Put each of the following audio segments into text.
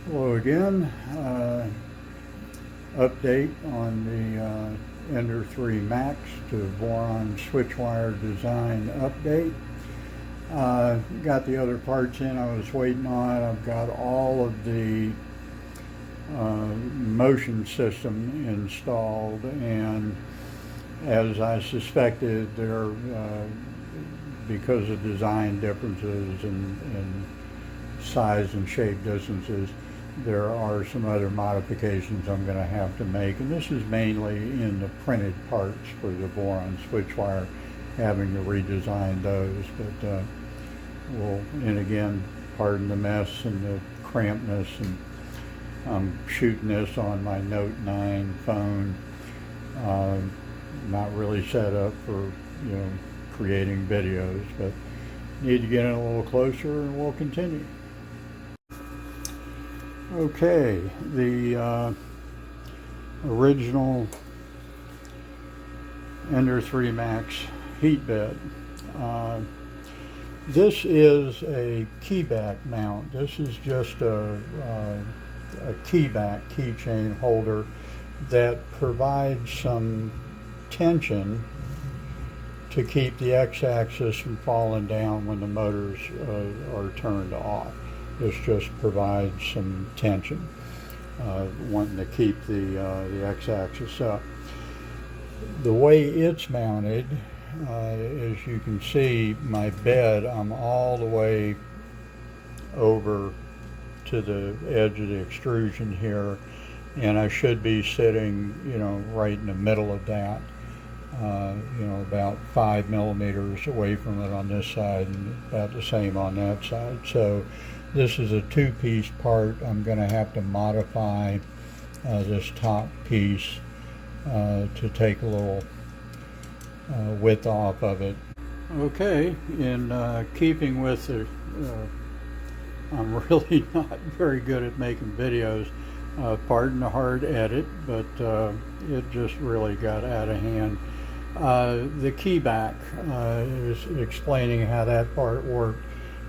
Hello again. Update on the Ender 3 Max to Voron Switchwire design update. Got the other parts in I was waiting on. I've got all of the motion system installed, and as I suspected, there because of design differences and size and shape distances, there are some other modifications I'm going to have to make, and this is mainly in the printed parts for the Voron Switchwire, having to redesign those. But and again, pardon the mess and the crampedness, and I'm shooting this on my Note 9 phone, not really set up for creating videos, but need to get in a little closer, and we'll continue. Okay, the original Ender 3 Max heat bed. This is a keyback mount. This is just a keychain holder that provides some tension to keep the x-axis from falling down when the motors are turned off. This just provides some tension, wanting to keep the x-axis up. The way it's mounted, as you can see, my bed, I'm all the way over to the edge of the extrusion here, and I should be sitting, right in the middle of that. About 5 millimeters away from it on this side, and about the same on that side. So this is a two-piece part. I'm going to have to modify this top piece to take a little width off of it. Okay, in keeping with the, I'm really not very good at making videos. Pardon the hard edit, but it just really got out of hand. The keyback is explaining how that part worked.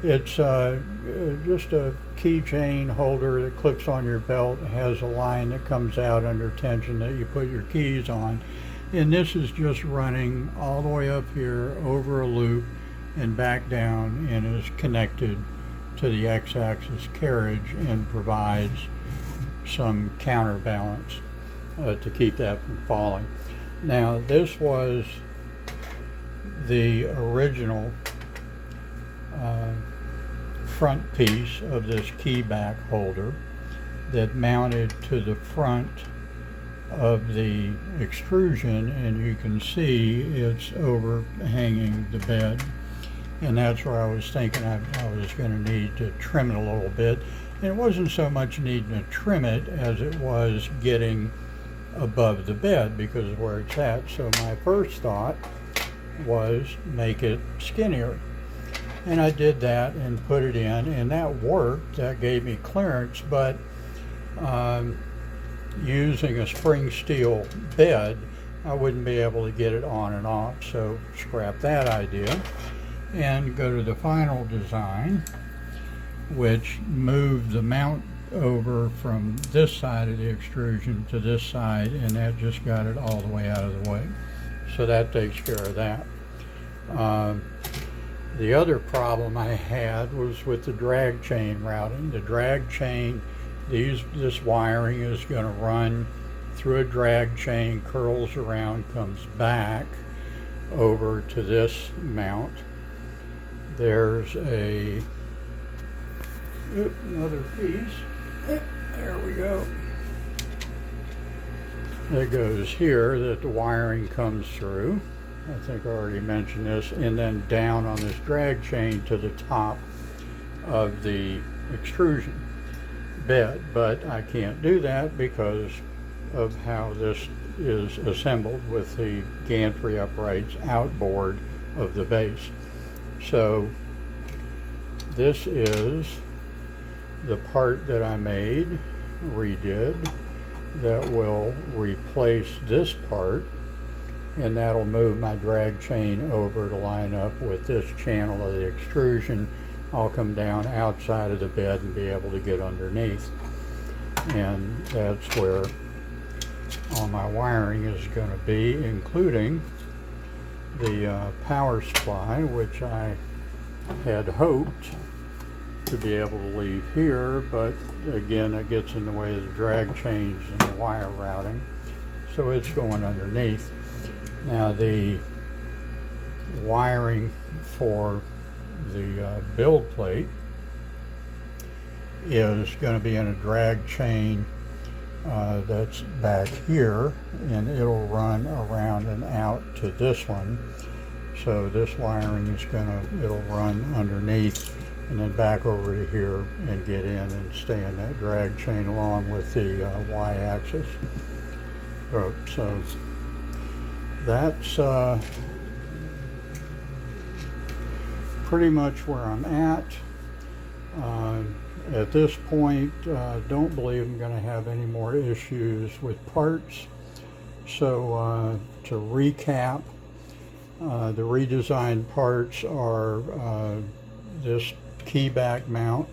It's just a keychain holder that clips on your belt. It has a line that comes out under tension that you put your keys on. And this is just running all the way up here over a loop and back down, and is connected to the x-axis carriage and provides some counterbalance to keep that from falling. Now, this was the original front piece of this keyback holder that mounted to the front of the extrusion, and you can see it's overhanging the bed, and that's where I was thinking I was going to need to trim it a little bit. And it wasn't so much needing to trim it as it was getting above the bed because of where it's at. So my first thought was make it skinnier, and I did that and put it in, and that worked. That gave me clearance, but using a spring steel bed, I wouldn't be able to get it on and off, so scrap that idea and go to the final design, which moved the mount over from this side of the extrusion to this side, and that just got it all the way out of the way. So that takes care of that. The other problem I had was with the drag chain routing. The drag chain, this wiring is going to run through a drag chain, curls around, comes back over to this mount. There's another piece. There we go. That goes here, that the wiring comes through. I think I already mentioned this, and then down on this drag chain to the top of the extrusion bed. But I can't do that because of how this is assembled with the gantry uprights outboard of the base. So this is the part that I redid, that will replace this part, and that'll move my drag chain over to line up with this channel of the extrusion. I'll come down outside of the bed and be able to get underneath. and that's where all my wiring is going to be, including the power supply, which I had hoped to be able to leave here, but again it gets in the way of the drag chains and the wire routing, so it's going underneath. Now the wiring for the build plate is going to be in a drag chain that's back here, and it'll run around and out to this one. So this wiring is it'll run underneath and then back over to here and get in and stay in that drag chain along with the y-axis. So that's pretty much where I'm at. At this point, don't believe I'm going to have any more issues with parts. So to recap, the redesigned parts are this key back mount,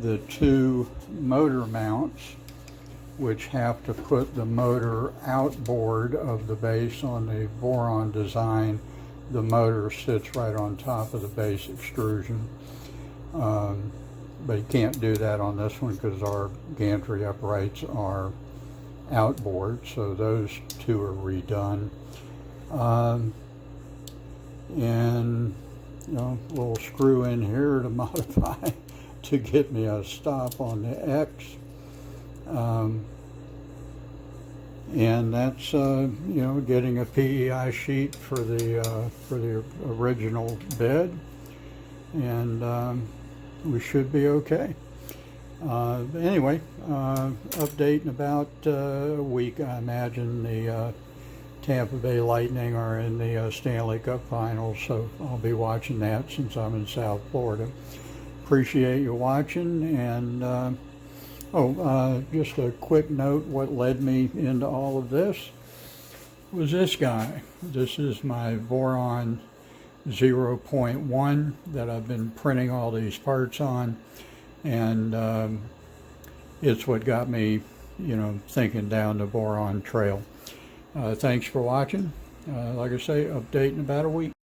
the two motor mounts, which have to put the motor outboard of the base. On the Voron design, the motor sits right on top of the base extrusion. But you can't do that on this one because our gantry uprights are outboard, so those two are redone. And a little screw in here to modify to get me a stop on the X. And that's getting a PEI sheet for the original bed, and we should be okay. Anyway, update in about a week. I imagine the Tampa Bay Lightning are in the Stanley Cup Finals, so I'll be watching that since I'm in South Florida. Appreciate you watching, and just a quick note, what led me into all of this was this guy. This is my Voron 0.1 that I've been printing all these parts on, and it's what got me, thinking down the Voron trail. Thanks for watching. Like I say, update in about a week.